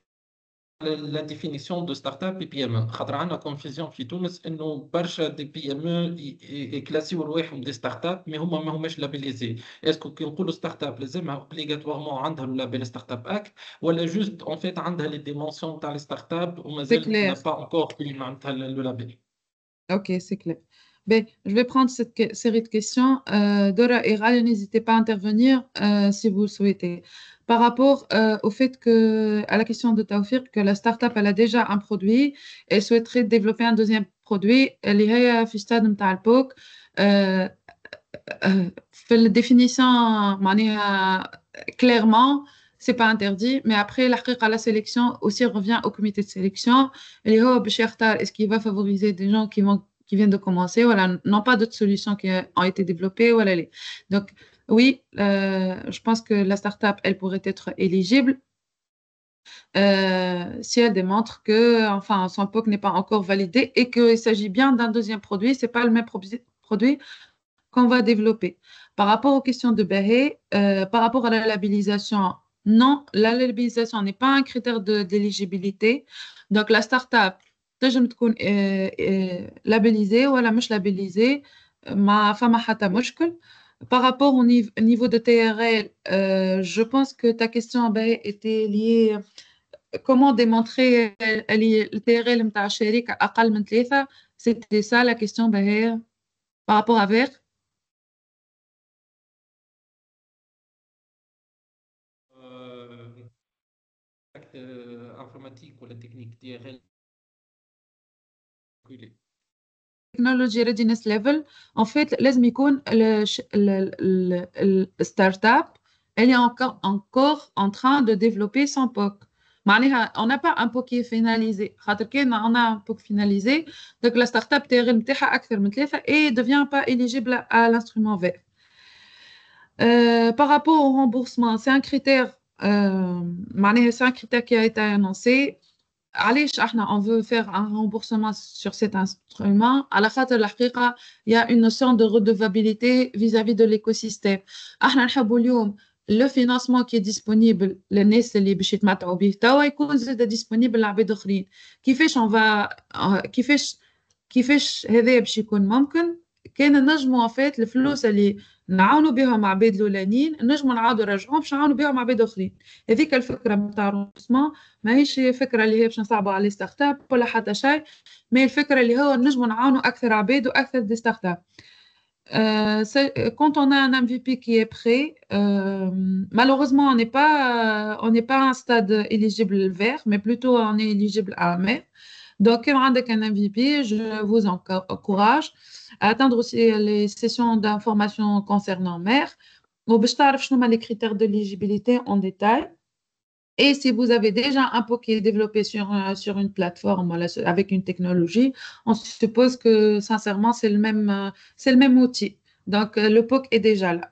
la définition de start-up et PME. خاطر عندنا confusion في تونس انه برشا دي PME يكلاسيو رواحهم دي ستارت-اب مي هما ما هماش لابيليزي. اسكو كي نقولوا ستارت-اب لازمها اوبليغاتوارمون عندها اللابيل ستارت-اب اكت ولا جوست اون فيت عندها لي ديمونسيون تاع لي ستارت-اب ومازال n'a pas encore eu معناتها le label. Ok, c'est clair. Ben, je vais prendre cette série de questions. Dora et Raya, n'hésitez pas à intervenir si vous le souhaitez. Par rapport au fait à la question de Taoufik, que la start-up elle a déjà un produit et souhaiterait développer un deuxième produit, elle est à stade de POC. Fait la définition clairement, c'est pas interdit, mais après la sélection aussi revient au comité de sélection. Est-ce qu'il va favoriser des gens qui viennent de commencer, voilà, non pas d'autres solutions qui ont été développées, voilà. Donc, oui, je pense que la start-up, elle pourrait être éligible si elle démontre que, enfin, son POC n'est pas encore validé et qu'il s'agit bien d'un deuxième produit, c'est pas le même produit qu'on va développer. Par rapport aux questions de Bahé, par rapport à la labellisation, non, la labellisation n'est pas un critère d'éligibilité. Donc, la start-up, تنجم تكون labellisée ولا مش labellisée ما فما حتى مشكل. Par rapport au niveau de TRL, je pense que ta question était liée comment démontrer le TRL نتاع الشركة أقل من 3. C'était ça la question par rapport à VER. informatique ولا technique TRL. Technology readiness level, en fait, لازم يكون le start-up, elle est encore en train de développer son POC. معناها on n'a pas un POC qui est finalisé. خاطر كان on a un POC finalisé, donc la start-up TRL نتاعها أكثر من 3 et devient pas éligible à l'instrument vert. Par rapport au remboursement, c'est un critère, معناها c'est un critère qui a été annoncé. علاش احنا on veut faire un remboursement sur cet instrument على خاطر الحقيقة il y a une notion de redevabilité vis-à-vis de l'écosystème. احنا نحبوا اليوم le financement qui est disponible للناس اللي باش يتمتعوا به توا يكون زاد disponible لعباد اخرين. كيفاش on va كيفاش هذا باش يكون ممكن كان نجموا en fait الفلوس اللي نعاونوا بهم عباد الاولانيين نجموا نعاودوا نرجعوهم باش نعاونوا بهم عباد اخرين. هذيك الفكره نتاع الرونسمون ماهيش فكره اللي هي باش نصعبوا على ستارت اب ولا حتى شيء، مي الفكره اللي هو نجموا نعاونوا اكثر عباد واكثر دي ستارت اب. Quand on a un MVP qui est prêt, malheureusement, on n'est pas à un stade éligible vert, mais plutôt on est éligible à un mer. Donc, quand on a un MVP, je vous encourage à atteindre aussi les sessions d'information concernant mer. Ou باش تعرف شنو هما les critères d'éligibilité en détail. Et si vous avez déjà un POC qui est développé sur une plateforme voilà, avec une technologie, on suppose que sincèrement, c'est le même outil. Donc, le POC est déjà là.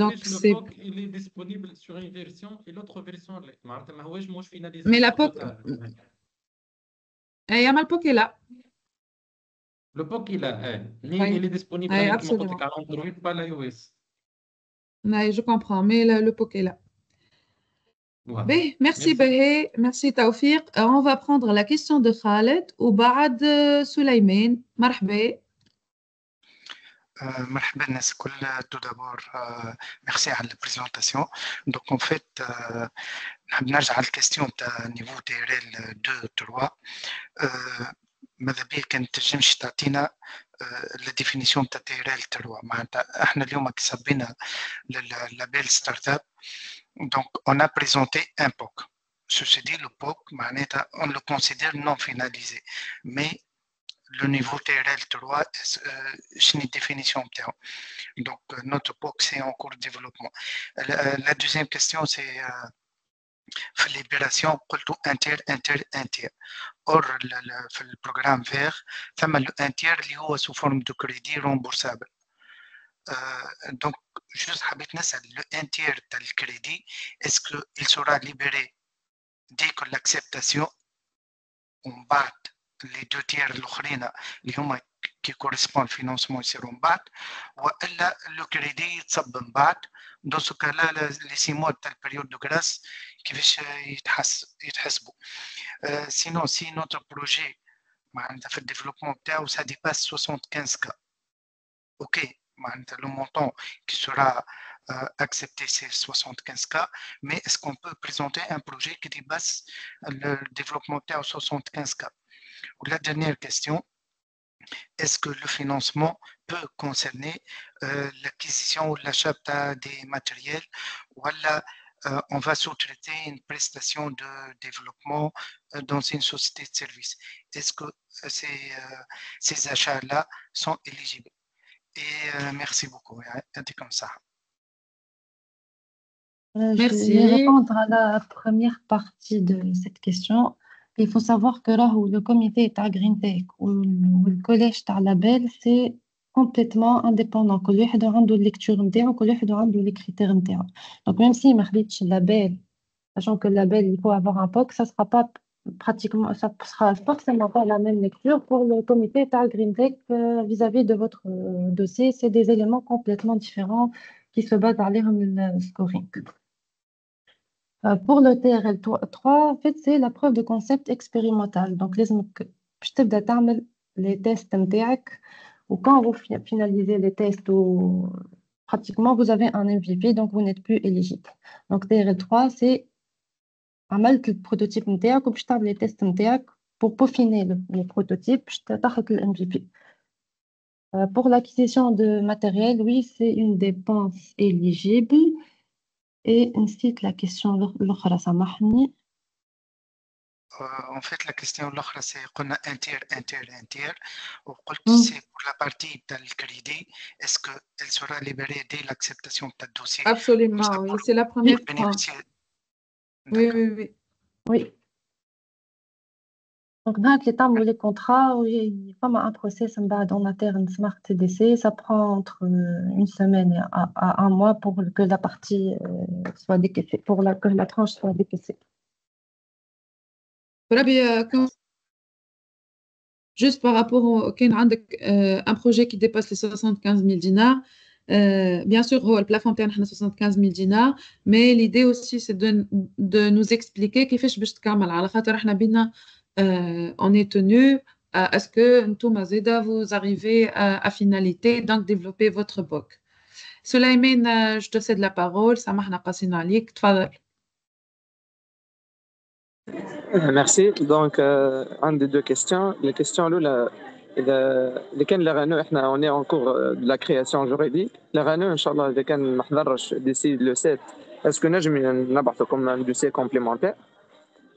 Donc, Le c'est... POC, il est disponible sur une version et l'autre version, معناتها ماهوش مش finalisé Mais la au POC, total. Yamal POC est là. Le POC, mais Oui, il est disponible oui, avec absolument. Android, pas l'iOS. Oui, je comprends, mais le POC est là. Voilà. Ben, merci Merci. Bahé, merci Taoufir. On va prendre la question de Khaled ou Baad Souleymane. Marhaba. مرحبا الناس الكل. tout d'abord merci على البريزونطاسيون. دونك en fait نحب نرجع على الكاستيون تاع نيفو تيريل 2 3. ماذا بيا كان تنجمش تعطينا لا ديفينيسيون تاع تيريل 3. معناتها احنا اليوم كي صبينا للابيل ستارت اب donc on a présenté un POC. Ceci dit, le POC معناتها on le considère non finalisé, mais le niveau TRL 3, c'est une définition. Donc, notre POC, c'est en cours de développement. La deuxième question, c'est la libération, inter. Or, le programme vert, l'inter est sous forme de crédit remboursable. Donc, juste le inter de crédit, est-ce qu'il sera libéré dès que l'acceptation on bat les 2 tiers l'autre qui correspond au financement يصيروا بعد والا le crédit يتصب من بعد. dans ce cas là les 6 mois de la période de grâce كيفاش يتحسبوا. sinon si notre projet معناتها في الديفلوبمون تاعو ça dépasse 75 cas, ok, معناتها le montant qui sera accepté c'est 75 cas, mais est-ce qu'on peut présenter un projet qui dépasse le développement à 75 cas? La dernière question, est-ce que le financement peut concerner l'acquisition ou l'achat des matériels, ou là on va sous-traiter une prestation de développement dans une société de service? Est-ce que ces achats-là sont éligibles? Et merci beaucoup. C'est comme ça. Je vais Merci. répondre à la première partie de cette question. Il faut savoir que là où le comité de Green Tech ou le collège de label, c'est complètement indépendant. كل واحد عنده lecture نتاعو, كل واحد عنده les critères نتاعو. Donc même si ما خديتش label, sachant que le label il faut avoir un POC, ça sera pas pratiquement, ça sera forcément pas la même lecture pour le comité de Green Tech vis-à-vis de votre dossier. C'est des éléments complètement différents qui se basent عليهم le scoring. Pour le TRL 3, en fait, c'est la preuve de concept expérimental. Donc, je te donne les tests MTAC, ou quand vous finalisez les tests, pratiquement, vous avez un MVP, donc vous n'êtes plus éligible. Donc, TRL 3, c'est un mal le prototype MTAC, ou je te les tests MTAC pour peaufiner le prototype, je te donne le MVP. Pour l'acquisition de matériel, oui, c'est une dépense éligible. Et ensuite, la question l'autre, ça m'a En fait, la question l'autre, c'est qu'on a inter. C'est pour la partie de le crédit. Est-ce qu'elle sera libérée dès l'acceptation de ta dossier? Absolument, oui, c'est la première fois. Oui. Oui. Donc, dans les temps où les contrats, il y a un process en interne Smart TDC, ça prend entre une semaine à un mois pour que la partie soit décaissée, que la tranche soit décaissée. Juste par rapport au un projet qui dépasse les 75 000 dinars, bien sûr, le plafond est 75 000 dinars, mais l'idée aussi, c'est de nous expliquer qu'il fait on est tenu à ce que vous arrivez à finalité, donc développer votre POC. Souleymane, je te cède la parole. Samahna qassina alik. Tfadal. Merci. Donc, un des 2 questions. La question, اذا كان لغانو احنا اوني اون كور دو لا كرياسيون جوريديك لغانو ان شاء الله اذا كان ما حضرش ديسي لو 7 اسكو نجم نبعثوا كوم ان دوسي كومبليمونتير.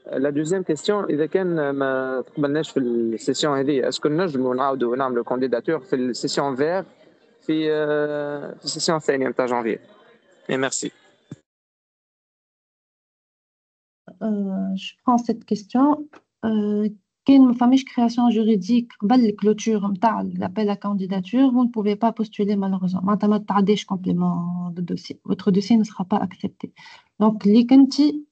لا دوزيام كيستيون اذا كان ما تقبلناش في السيسيون هذه اسكو نجموا نعاودوا نعملوا كانديداتور في السيسيون فير في السيسيون الثانيه نتاع جانفي. ميرسي. Je prends cette question. Quand ما فماش création juridique قبل الكلوتور نتاع l'appel à candidature, vous ne pouvez pas postuler malheureusement. معناتها ما تعديش complément de dossier. Votre dossier ne sera pas accepté. Donc اللي كنتي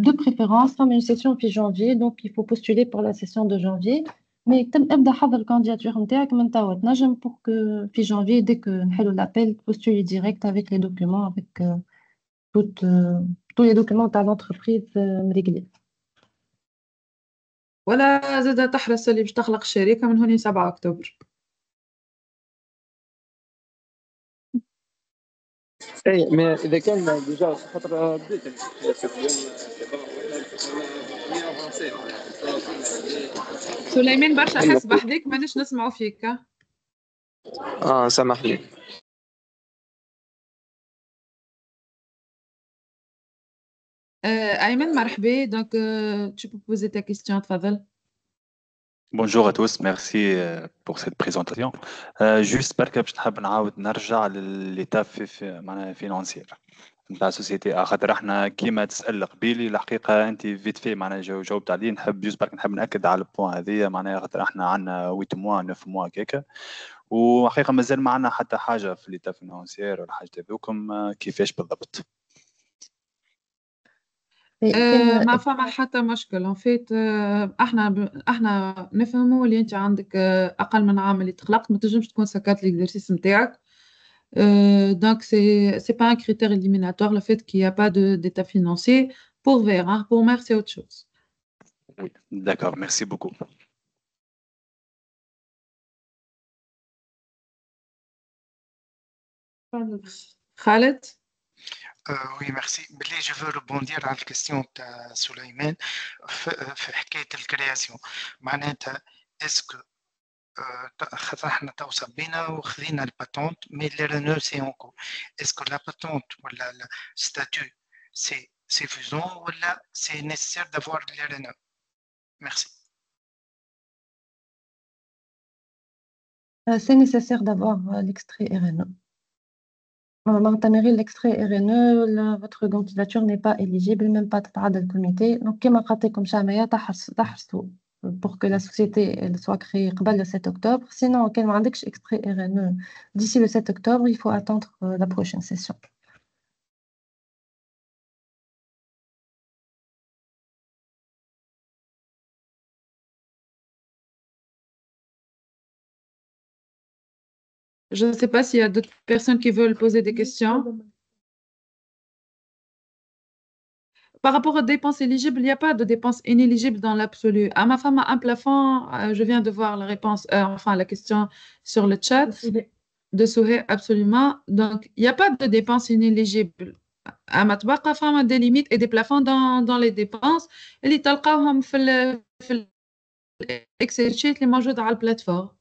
de préférence comme une session في janvier, donc il faut postuler pour la session de janvier. Mais ابدا حضر الكانديداتور نتاعك من توا تنجم pour que في janvier dès que نحلوا l'appel postuler direct avec les documents avec tous les documents de l'entreprise réglés. ولا زاد تحرص اللي باش تخلق الشركة من هوني 7 أكتوبر. اي مي اذا كان ديجا خاطر بديت سليمان برشا حس بحذيك مانيش نسمعوا فيك. سامح لي. أيمن مرحبا. Donc tu peux poser ta question, تفضل. Bonjour à tous, merci pour cette présentation. Juste بركة باش نحب نعاود نرجع للإيتاب معناها فينانسيير نتاع السوسيتي. خاطر احنا كيما تسأل قبيلي الحقيقة انت فيت في معناها جاوبت عليه. نحب جوست برك نحب نأكد على البوان هذيا معناها خاطر احنا عندنا 8 موا 9 موا كيكا وحقيقة مازال ما عندنا حتى حاجة في الإيتاب فينانسيير ولا حاجة هذوكم كيفاش بالضبط. ما فما حتى مشكل. ان فيت احنا نفهموا اللي انت عندك اقل من عام اللي تخلقت ما تنجمش تكون سكرت ليكزرسيس نتاعك. Donc c'est pas un critère éliminatoire le fait qu'il n'y a pas d'état financier pour VER. Pour MER c'est autre chose. Oui, d'accord, merci beaucoup. Khaled. Oui, merci. Je veux rebondir à la question de Souleymane. في حكاية الكرياسيون معناتها اسكو خاطر احنا تو صبينا وخذينا الباتونت مي لي رينو سي اونكو اسكو لا باتونت ولا لا ستاتيو سي فيزون ولا سي نيسير دافوار لي رينو. ميرسي. C'est nécessaire d'avoir l'extrait RNE. L'extrait RNE, votre candidature n'est pas éligible, même pas de comité. Donc, comme jamais, pour que la société elle soit créée le 7 octobre. Sinon, quand on a extrait RNE d'ici le 7 octobre, il faut attendre la prochaine session. Je ne sais pas s'il y a d'autres personnes qui veulent poser des questions. Par rapport aux dépenses éligibles, il n'y a pas de dépenses inéligibles dans l'absolu. À ma femme a un plafond, je viens de voir la réponse, enfin la question sur le chat de Souhé, absolument. Donc, il n'y a pas de dépenses inéligibles. À ma tbaqa, femme a des limites et des plafonds dans les dépenses. Et les talqahom في Excel sheet اللي موجود على البلاتفورم.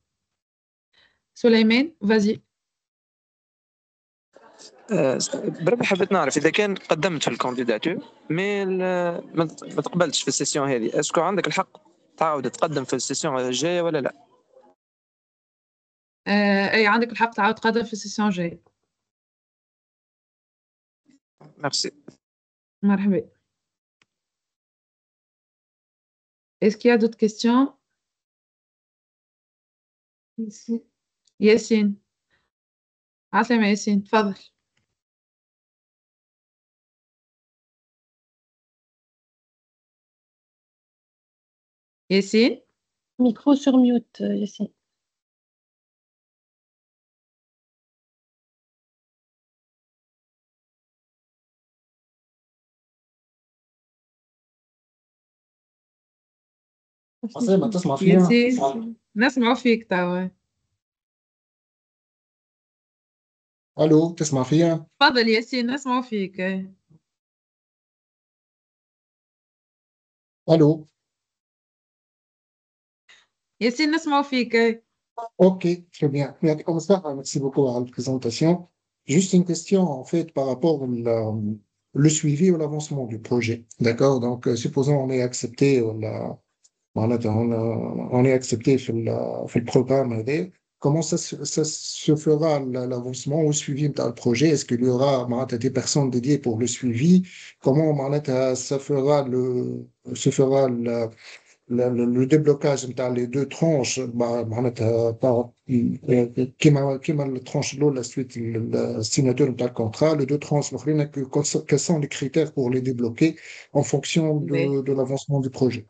سليمان vas-y. بربي حبيت نعرف اذا كان قدمت في الكانديداتور مي ما تقبلتش في السيسيون هذه اسكو عندك الحق تعاود تقدم في السيسيون الجايه ولا لا؟ اي عندك الحق تعاود تقدم في السيسيون الجايه. ميرسي. مرحبا. Est-ce qu'il y a d'autres questions? ياسين. عسلامة ياسين تفضل. ياسين. Micro sur mute, Yassine. عصيمة تسمع فيها؟ ياسين نسمعوا فيك توا. ألو تسمع فيها؟ تفضل ياسين نسمعوا فيك. ألو ياسين نسمعوا فيك. Ok, très bien. Merci beaucoup à la présentation. Juste une question, en fait, par rapport le suivi ou l'avancement du projet. D'accord? Donc, supposons on est accepté, on est accepté في البروجرام هذا. Comment ça se fera l'avancement ou le suivi dans le projet? Est-ce qu'il y aura des personnes dédiées pour le suivi? Comment se fera le déblocage dans les deux tranches كيما الترانش الاولى suite la signature نتاع الكونترا les deux tranches الاخرين quels sont les critères pour les débloquer en fonction de l'avancement du projet.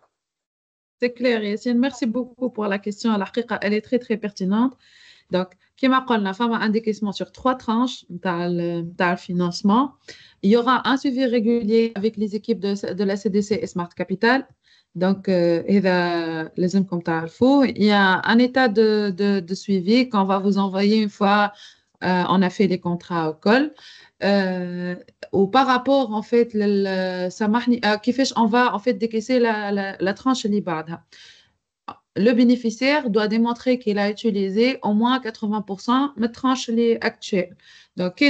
C'est clair, Yassine. Merci beaucoup pour la question. الحقيقة, elle est très très pertinente. Donc, كما قلنا, فما indication sur 3 tranches نتاع financement. Il y aura un suivi régulier avec les équipes de la CDC et Smart Capital. Donc, إذا لازمكم تعرفوا, il y a un état de suivi qu'on va vous envoyer une fois on a fait les contrats au col. Ou par rapport, en fait, كيفاش on va en fait décaisser la tranche اللي بعدها. Le bénéficiaire doit démontrer qu'il a utilisé au moins 80% de la tranche actuelle. Donc,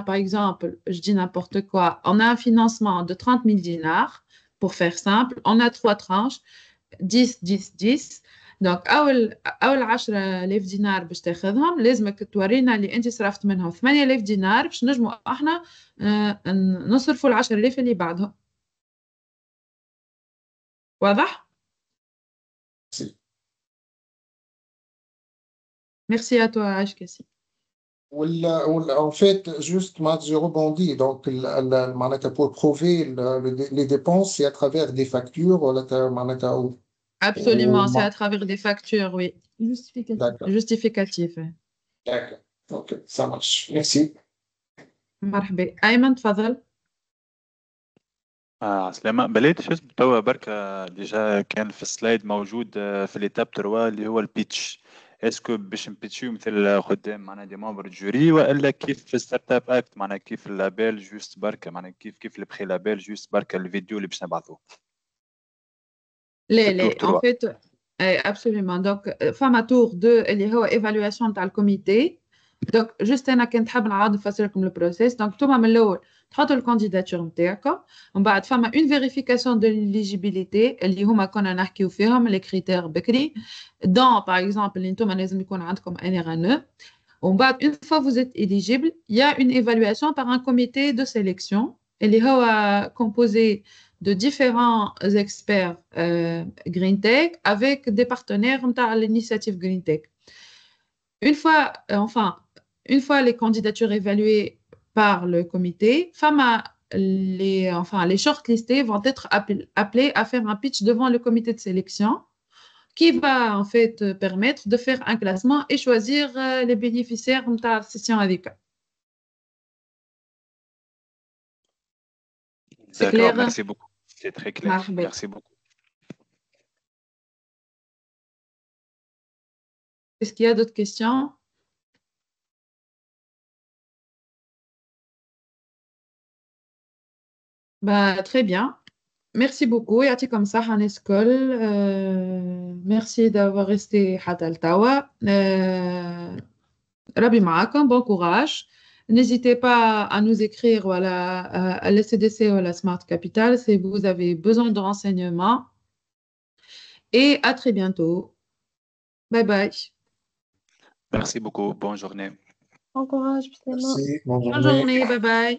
par exemple, je dis n'importe quoi, on a un financement de 30 000 dinars. Pour faire simple, on a 3 tranches, 10, 10, 10. Donc, أول 10,000 دينار باش تاخذهم لازمك تورينا اللي أنت صرفت منهم 8,000 دينار باش نجموا احنا نصرفوا 10,000 اللي بعدهم. واضح؟ Merci à toi, Ashkassi. En fait, juste, je rebondis. Donc, pour prouver les dépenses, c'est à travers des factures. Absolument, c'est à travers des factures, oui. Justificatif. D'accord. Ok, ça marche. Merci. مرحبا. أيمن تفضل. سلامة بليت شو اسمه توا بركة ديجا كان في السلايد موجود في ليتاب 3 اللي هو البيتش. اسكو باش نبيتشيو مثل قدام معناها دي ممبر جوري والا كيف في ستارت اب اكت معناها كيف اللابيل جوست بركة معناها كيف البخي لابيل جوست بركة الفيديو اللي باش نبعثوه. لا en fait absolument donc فما tour 2 اللي هو évaluation تاع الكوميتي. donc juste انا كنت حاب نعاود نفسر لكم البروسيس. donc نتوما من الاول تحطوا الكانديداتور نتاعكم ومن بعد فما une vérification de l'éligibilité اللي هما كنا نحكيو فيهم les critères بكري dans par exemple اللي نتوما لازم يكون عندكم NRNE. ومن بعد une fois vous êtes éligible il y a une évaluation par un comité de sélection اللي هو composé de différents experts Green Tech avec des partenaires de l'initiative Green Tech. Une fois les candidatures évaluées par le comité, les shortlistés vont être appelés à faire un pitch devant le comité de sélection qui va en fait permettre de faire un classement et choisir les bénéficiaires de la session avec eux. C'est clair? Merci beaucoup. C'est très clair. Merci beaucoup. Est-ce qu'il y a d'autres questions? Bah, très bien. Merci beaucoup. يعطيكم الصحة ناس الكل. Merci d'avoir resté حتى التوا. ربي معاكم. Bon courage. N'hésitez pas à nous écrire voilà, à la CDC ou à la Smart Capital si vous avez besoin de renseignements. Et à très bientôt. Bye bye. Merci beaucoup. Bonne journée. Bon courage. Merci. Bonne journée. Bye bye.